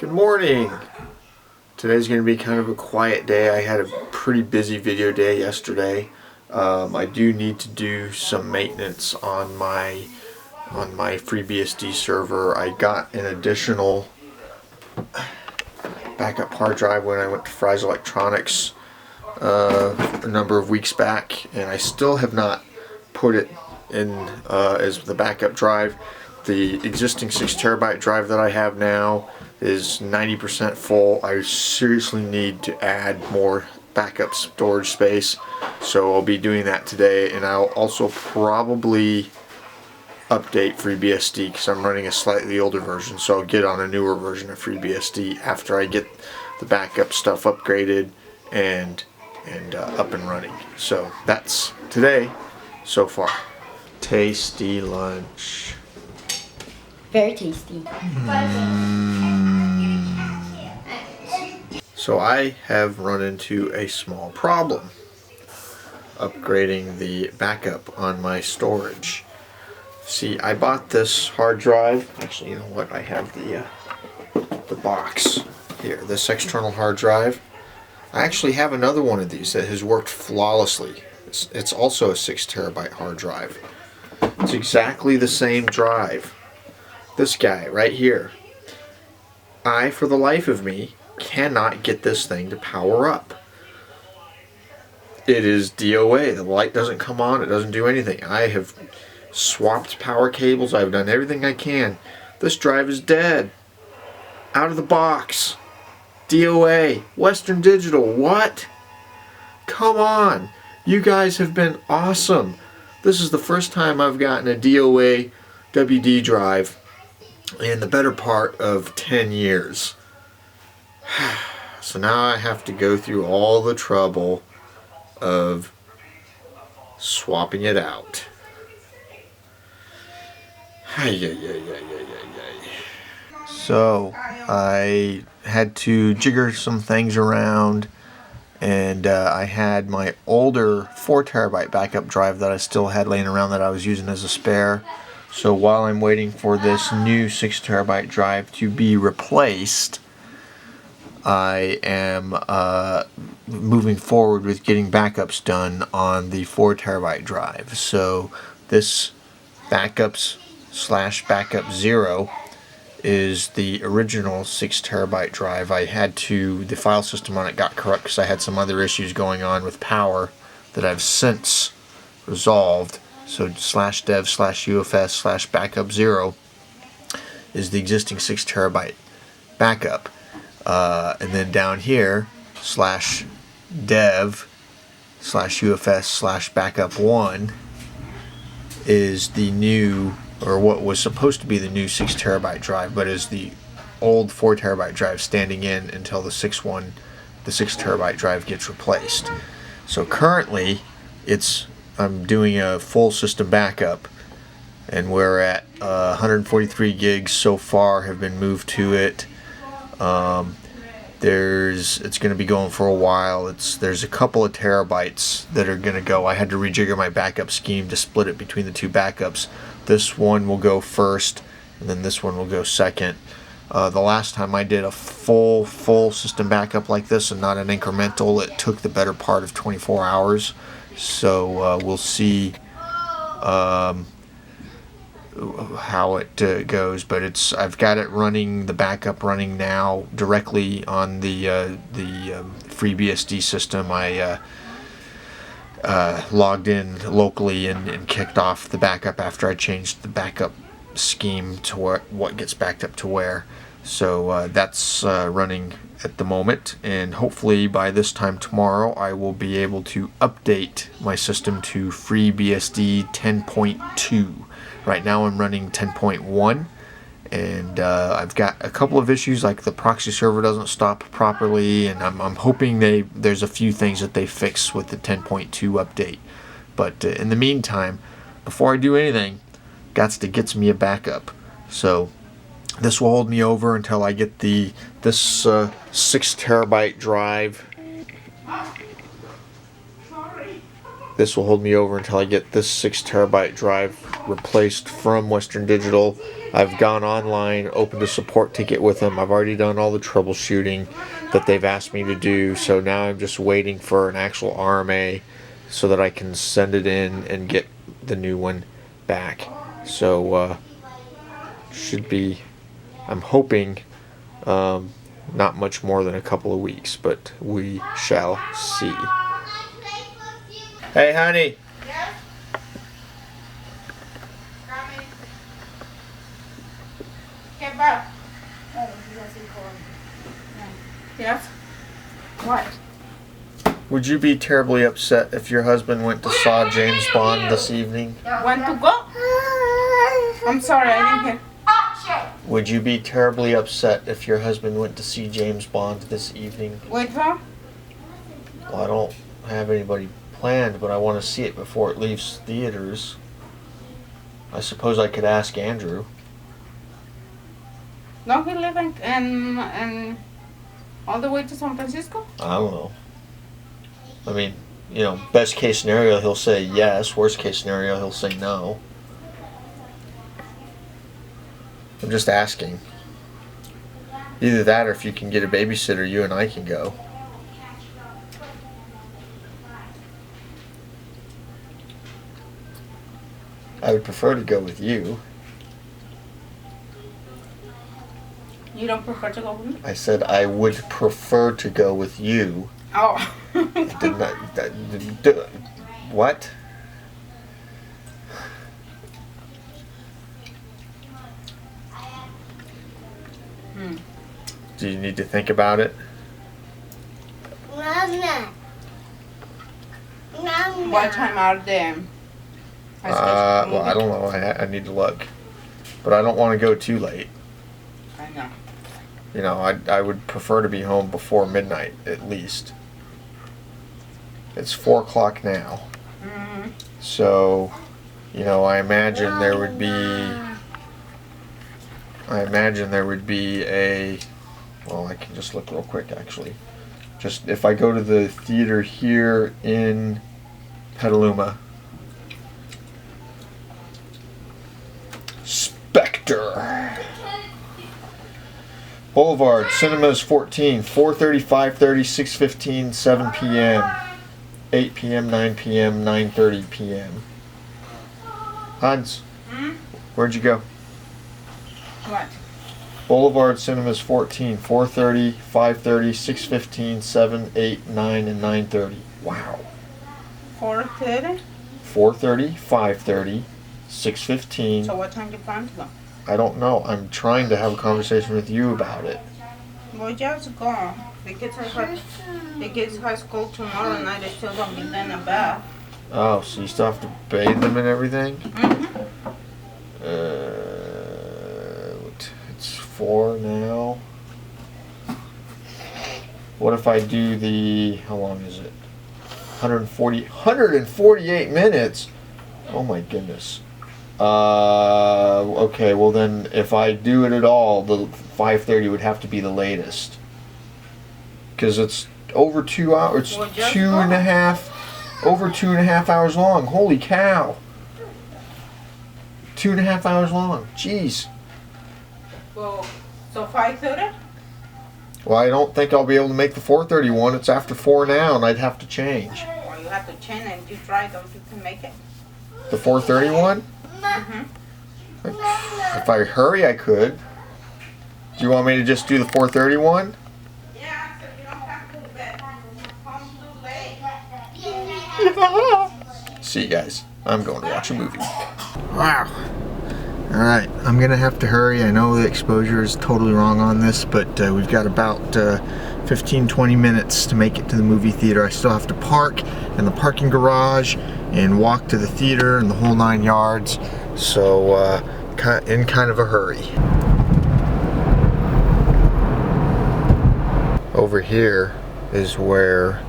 Good morning! Today's going to be kind of a quiet day. I had a pretty busy video day yesterday. I do need to do some maintenance on my FreeBSD server. I got an additional backup hard drive when I went to Fry's Electronics a number of weeks back, and I still have not put it in as the backup drive. The existing 6TB drive that I have now is 90% full. I seriously need to add more backup storage space, so I'll be doing that today. And I'll also probably update FreeBSD because I'm running a slightly older version, so I'll get on a newer version of FreeBSD after I get the backup stuff upgraded and up and running. So that's today so far. Tasty lunch. Very tasty. So I have run into a small problem upgrading the backup on my storage. See, I bought this hard drive. Actually, you know what? I have the box here. This external hard drive. I actually have another one of these that has worked flawlessly. It's also a 6TB hard drive. It's exactly the same drive. This guy right here. I, for the life of me, cannot get this thing to power up. It is DOA. The light doesn't come on. It doesn't do anything. I have swapped power cables. I've done everything I can. This drive is dead. Out of the box. DOA. Western Digital. What? Come on. You guys have been awesome. This is the first time I've gotten a DOA WD drive in the better part of 10 years. So now I have to go through all the trouble of swapping it out. So I had to jigger some things around, and I had my older 4TB backup drive that I still had laying around that I was using as a spare. So while I'm waiting for this new 6TB drive to be replaced, I am moving forward with getting backups done on the 4TB drive. So this backups / backup 0 is the original 6TB drive. The file system on it got corrupt because I had some other issues going on with power that I've since resolved. So /dev/UFS / backup 0 is the existing 6TB backup. And then down here /dev/UFS / backup 1 is the new, or what was supposed to be the new 6TB drive, but is the old 4TB drive standing in until the 6TB drive gets replaced. So currently I'm doing a full system backup, and we're at 143 gigs so far have been moved to it. It's going to be going for a while. There's a couple of terabytes that are going to go. I had to rejigger my backup scheme to split it between the two backups. This one will go first, and then this one will go second. The last time I did a full system backup like this and not an incremental, it took the better part of 24 hours. So we'll see how it goes, but I've got it running, the backup running now directly on the FreeBSD system. I logged in locally and kicked off the backup after I changed the backup scheme to what gets backed up to where. So that's running at the moment, and hopefully by this time tomorrow I will be able to update my system to FreeBSD 10.2. Right now I'm running 10.1, and I've got a couple of issues, like the proxy server doesn't stop properly, and I'm hoping there's a few things that they fix with the 10.2 update. But in the meantime, before I do anything, got to get me a backup. So this will hold me over until I get this 6TB drive. This will hold me over until I get this 6TB drive replaced from Western Digital I've gone online, opened a support ticket with them. I've already done all the troubleshooting that they've asked me to do. So now I'm just waiting for an actual RMA so that I can send it in and get the new one back. So should be, I'm hoping, not much more than a couple of weeks, but we shall see. Hey, honey. Yes? Coming. Get back. Yes? What? Would you be terribly upset if your husband went to saw James Bond this evening? Want to go? I'm sorry, I didn't hear. Would you be terribly upset if your husband went to see James Bond this evening? Wait for? Well, I don't have anybody planned, but I want to see it before it leaves theaters. I suppose I could ask Andrew. Don't he live in all the way to San Francisco? I don't know. I mean, you know, best case scenario, he'll say yes. Worst case scenario, he'll say no. I'm just asking. Either that or if you can get a babysitter, you and I can go. I would prefer to go with you. You don't prefer to go with me? I said I would prefer to go with you. Oh. Did not, what? Do you need to think about it? What time are they? Well, I don't know. I need to look. But I don't want to go too late. I know. You know, I would prefer to be home before midnight, at least. It's 4 o'clock now. Mm-hmm. So, you know, I imagine there would be a, well, I can just look real quick, actually. Just, if I go to the theater here in Petaluma, Spectre Boulevard, Cinemas 14, 4:30, 5:30, 6:15, 7 p.m., 8 p.m., 9 p.m., 9:30 p.m. Hans, where'd you go? What? Boulevard, Cinemas 14, 4:30, 5:30, 6:15, 7, 8, 9, and 9:30. Wow. 4:30? 4:30, 5:30, 6:15. So what time do you plan to go? I don't know. I'm trying to have a conversation with you about it. Well, just go. The kids have school tomorrow night. They still don't get in a bath. Oh, so you still have to bathe them and everything? Mm-hmm. It's 4 now. What if I do the, how long is it? 148 minutes? Oh my goodness. Okay, well then if I do it at all, the 5:30 would have to be the latest. Because it's over 2 hours, it's Well, just two go. and a half, over 2.5 hours long. Holy cow. 2.5 hours long. Jeez. Well, so 5:30? Well, I don't think I'll be able to make the 4:30 one. It's after 4 now, and I'd have to change. Well, you have to change and you try, don't you can make it? The 4:30 one? Mm-hmm. If I hurry, I could. Do you want me to just do the 4:30 one? Yeah, so you don't have to bed. Home too late. See you guys. I'm going to watch a movie. Wow. Alright, I'm going to have to hurry. I know the exposure is totally wrong on this, but we've got about 15-20 minutes to make it to the movie theater. I still have to park in the parking garage and walk to the theater and the whole 9 yards. So, in kind of a hurry. Over here is where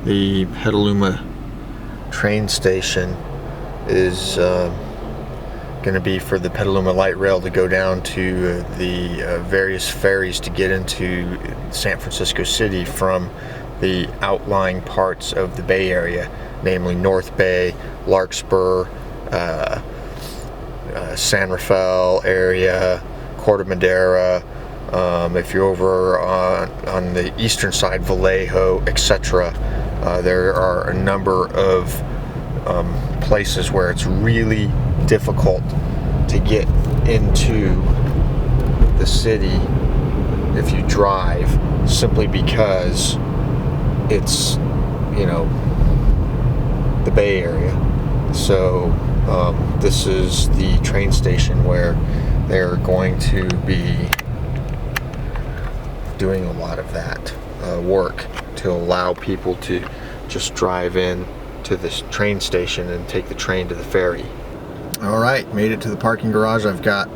the Petaluma train station is going to be for the Petaluma light rail to go down to the various ferries to get into San Francisco City from the outlying parts of the Bay Area, namely North Bay, Larkspur, San Rafael area, Corte Madera. If you're over on the eastern side, Vallejo, etc., there are a number of places where it's really difficult to get into the city if you drive, simply because it's, you know, the Bay Area. So this is the train station where they're going to be doing a lot of that work to allow people to just drive in to this train station and take the train to the ferry. All right, made it to the parking garage. I've got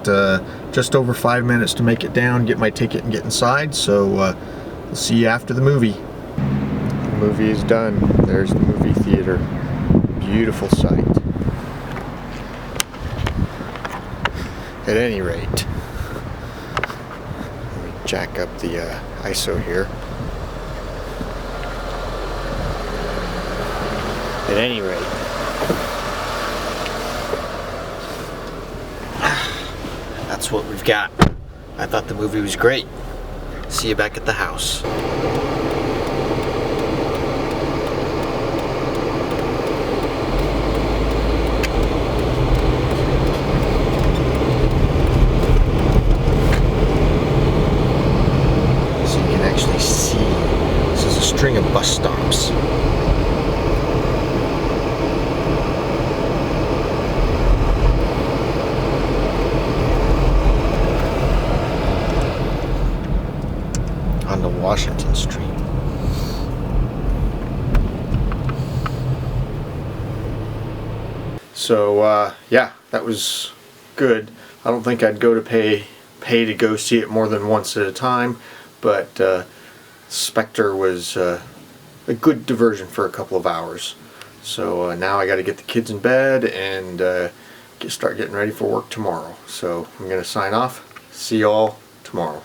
just over 5 minutes to make it down, get my ticket, and get inside. So we'll see you after the movie. The movie is done. There's the movie theater. Beautiful sight. At any rate, let me jack up the ISO here. At any rate, that's what we've got. I thought the movie was great. See you back at the house. So you can actually see, this is a string of bus stops. Onto Washington Street. So yeah, that was good. I don't think I'd go to pay to go see it more than once at a time, but Spectre was a good diversion for a couple of hours. So now I got to get the kids in bed and start getting ready for work tomorrow. So I'm going to sign off. See y'all tomorrow.